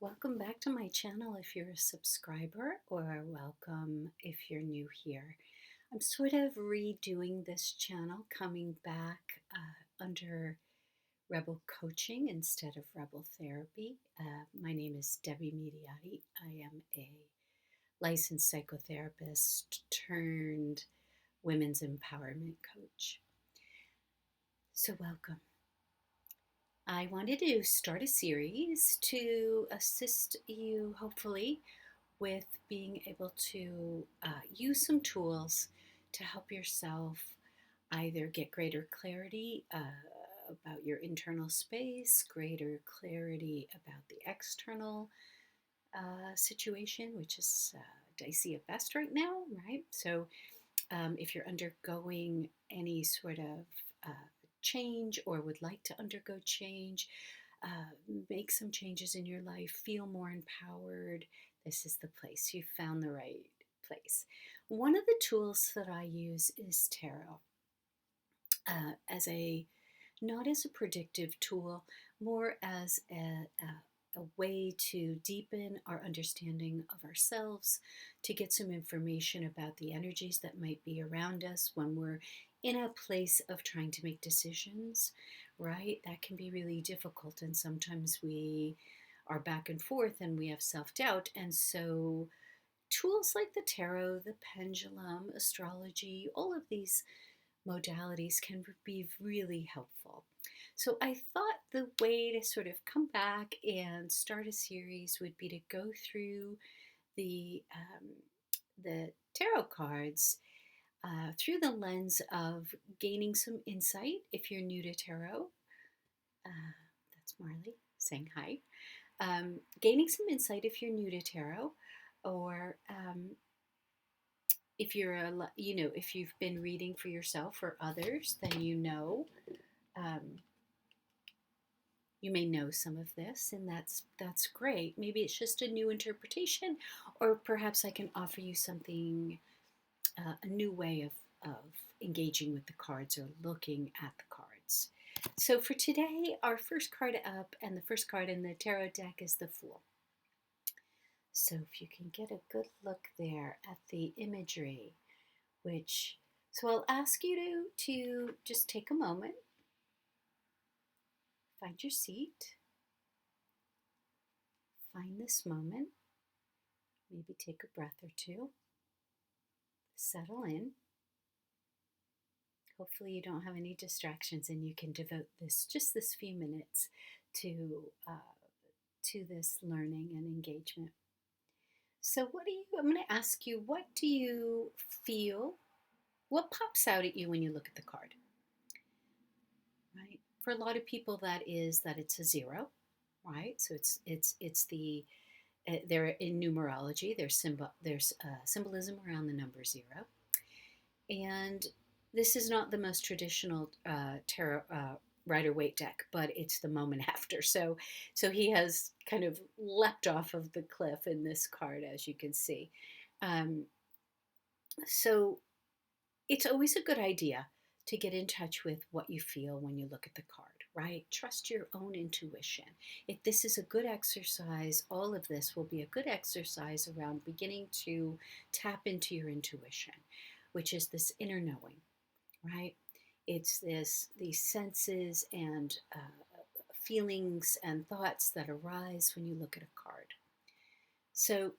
Welcome back to my channel if you're a subscriber, or welcome if you're new here. I'm sort of redoing this channel, coming back under Rebel Coaching instead of Rebel Therapy. My name is Debbie Mediati. I am a licensed psychotherapist turned women's empowerment coach. So welcome. I wanted to start a series to assist you, hopefully, with being able to use some tools to help yourself either get greater clarity about your internal space, greater clarity about the external situation, which is dicey at best right now, right? So, if you're undergoing any sort of change or would like to undergo change, make some changes in your life, feel more empowered, this is the place. You've found the right place. One of the tools that I use is tarot as a not as a predictive tool, more as a way to deepen our understanding of ourselves, to get some information about the energies that might be around us when we're in a place of trying to make decisions, right? That can be really difficult, and sometimes we are back and forth and we have self doubt. And so, tools like the tarot, the pendulum, astrology, all of these modalities can be really helpful. So I thought the way to sort of come back and start a series would be to go through the tarot cards through the lens of gaining some insight. If you're new to tarot, that's Marley saying hi. Gaining some insight if you're new to tarot, or if you're if you've been reading for yourself or others, then you may know some of this, and that's great. Maybe it's just a new interpretation, or perhaps I can offer you something, a new way of engaging with the cards or looking at the cards. So for today, our first card up, and the first card in the tarot deck is the Fool. So if you can get a good look there at the imagery, so I'll ask you to just take a moment, find your seat, find this moment, maybe take a breath or two, settle in. Hopefully you don't have any distractions and you can devote this few minutes to this learning and engagement. So I'm going to ask you, what do you feel? What pops out at you when you look at the card? Right? For a lot of people, that it's a 0, right? So it's the they're in numerology. There's symbolism around the number 0, and this is not the most traditional tarot Rider-Waite deck, but it's the moment after. So he has kind of leapt off of the cliff in this card, as you can see. So it's always a good idea to get in touch with what you feel when you look at the card, right? Trust your own intuition. If this is a good exercise, all of this will be a good exercise around beginning to tap into your intuition, which is this inner knowing, right? It's these senses and feelings and thoughts that arise when you look at a card. So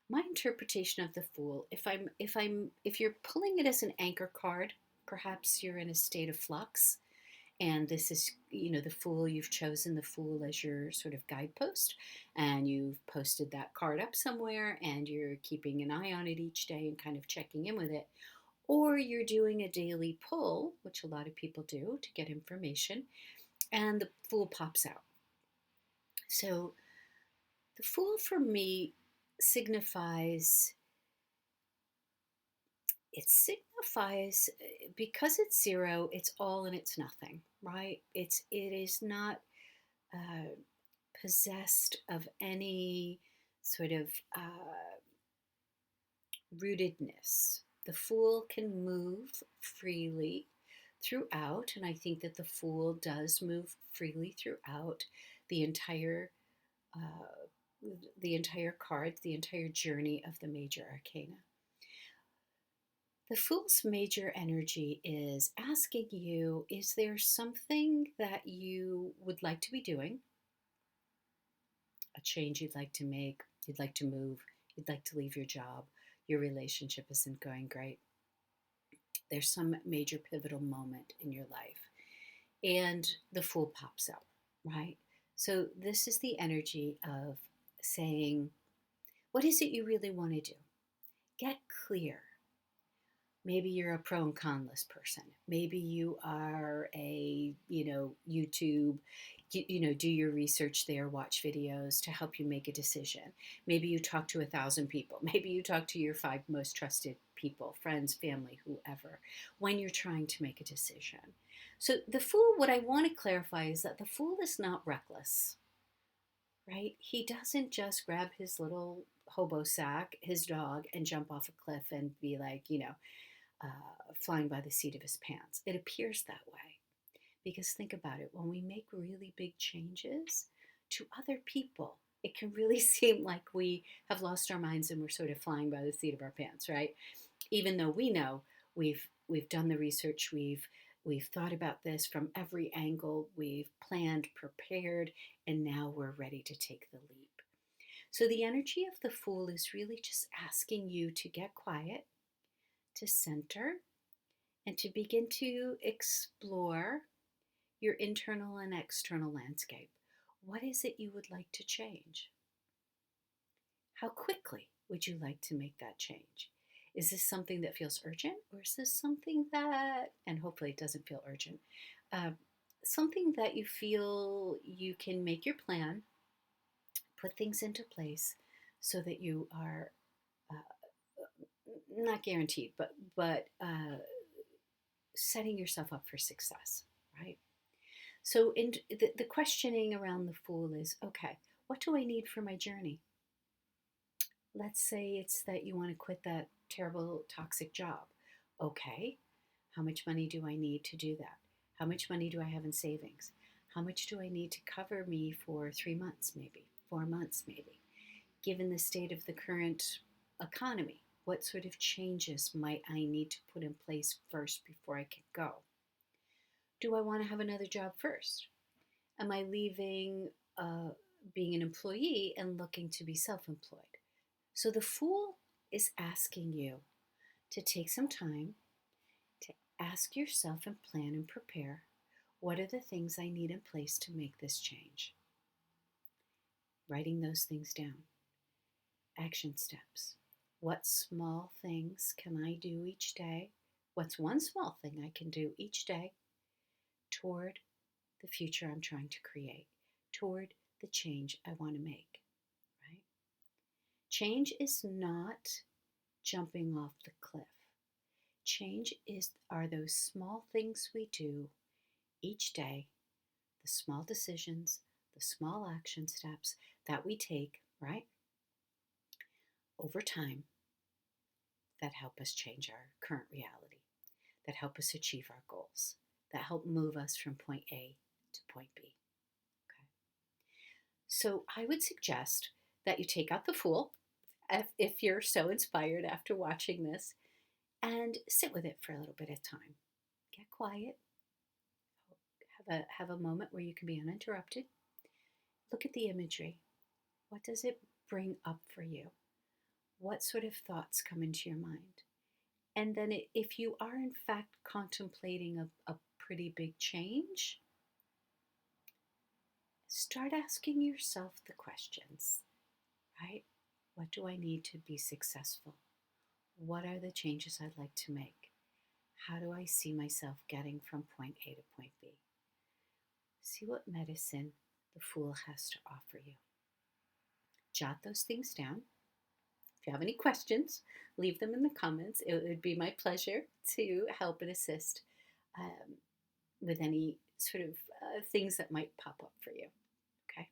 my interpretation of the Fool, if you're pulling it as an anchor card, perhaps you're in a state of flux, and this is, the Fool, you've chosen the Fool as your sort of guidepost, and you've posted that card up somewhere, and you're keeping an eye on it each day and kind of checking in with it. Or you're doing a daily pull, which a lot of people do to get information, and the Fool pops out. So the Fool for me signifies, because it's 0, it's all and it's nothing, right? It is not possessed of any sort of rootedness. The Fool can move freely throughout, and I think that the Fool does move freely throughout the entire the entire card, the entire journey of the major arcana. The Fool's major energy is asking you, is there something that you would like to be doing? A change you'd like to make, you'd like to move, you'd like to leave your job, your relationship isn't going great. There's some major pivotal moment in your life, and the Fool pops up, right? So, this is the energy of saying, what is it you really want to do? Get clear. Maybe you're a pro and conless person. Maybe you are a, YouTube, do your research there, watch videos to help you make a decision. Maybe you talk to 1,000 people. Maybe you talk to your 5 most trusted people, friends, family, whoever, when you're trying to make a decision. So the Fool, what I want to clarify is that the Fool is not reckless, right? He doesn't just grab his little hobo sack, his dog, and jump off a cliff and be like, flying by the seat of his pants. It appears that way because think about it, when we make really big changes to other people, it can really seem like we have lost our minds and we're sort of flying by the seat of our pants, right? Even though we know we've done the research, we've thought about this from every angle, we've planned, prepared, and now we're ready to take the leap. So the energy of the Fool is really just asking you to get quiet, to center, and to begin to explore your internal and external landscape. What is it you would like to change? How quickly would you like to make that change? Is this something that feels urgent, or is this something that, and hopefully it doesn't feel urgent, uh, something that you feel you can make your plan, put things into place so that you are not guaranteed, but setting yourself up for success, right? So, in the questioning around the Fool is, okay, what do I need for my journey? Let's say it's that you want to quit that terrible toxic job. Okay, how much money do I need to do that? How much money do I have in savings? How much do I need to cover me for 3 months, maybe 4 months, maybe? Given the state of the current economy, what sort of changes might I need to put in place first before I can go? Do I want to have another job first? Am I leaving being an employee and looking to be self employed? So the Fool is asking you to take some time to ask yourself and plan and prepare, what are the things I need in place to make this change? Writing those things down. Action steps. What small things can I do each day? What's one small thing I can do each day toward the future I'm trying to create, toward the change I want to make, right? Change is not jumping off the cliff. Change are those small things we do each day, the small decisions, the small action steps that we take, right? Over time, that help us change our current reality, that help us achieve our goals, that help move us from point A to point B. Okay. So I would suggest that you take out the Fool if you're so inspired after watching this and sit with it for a little bit of time. Get quiet. Have a moment where you can be uninterrupted. Look at the imagery. What does it bring up for you? What sort of thoughts come into your mind? And then if you are in fact contemplating a pretty big change, start asking yourself the questions, right? What do I need to be successful? What are the changes I'd like to make? How do I see myself getting from point A to point B? See what medicine the Fool has to offer you. Jot those things down. If you have any questions, leave them in the comments. It would be my pleasure to help and assist with any sort of things that might pop up for you. Okay.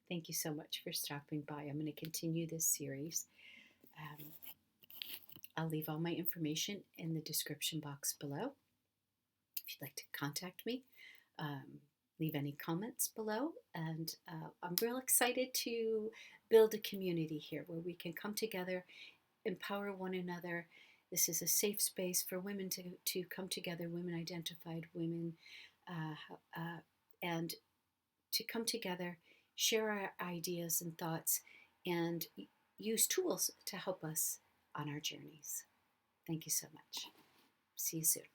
Thank you so much for stopping by. I'm going to continue this series. I'll leave all my information in the description box below if you'd like to contact me. Leave any comments below. And I'm real excited to build a community here where we can come together, empower one another. This is a safe space for women to come together, women identified women, and to come together, share our ideas and thoughts, and use tools to help us on our journeys. Thank you so much. See you soon.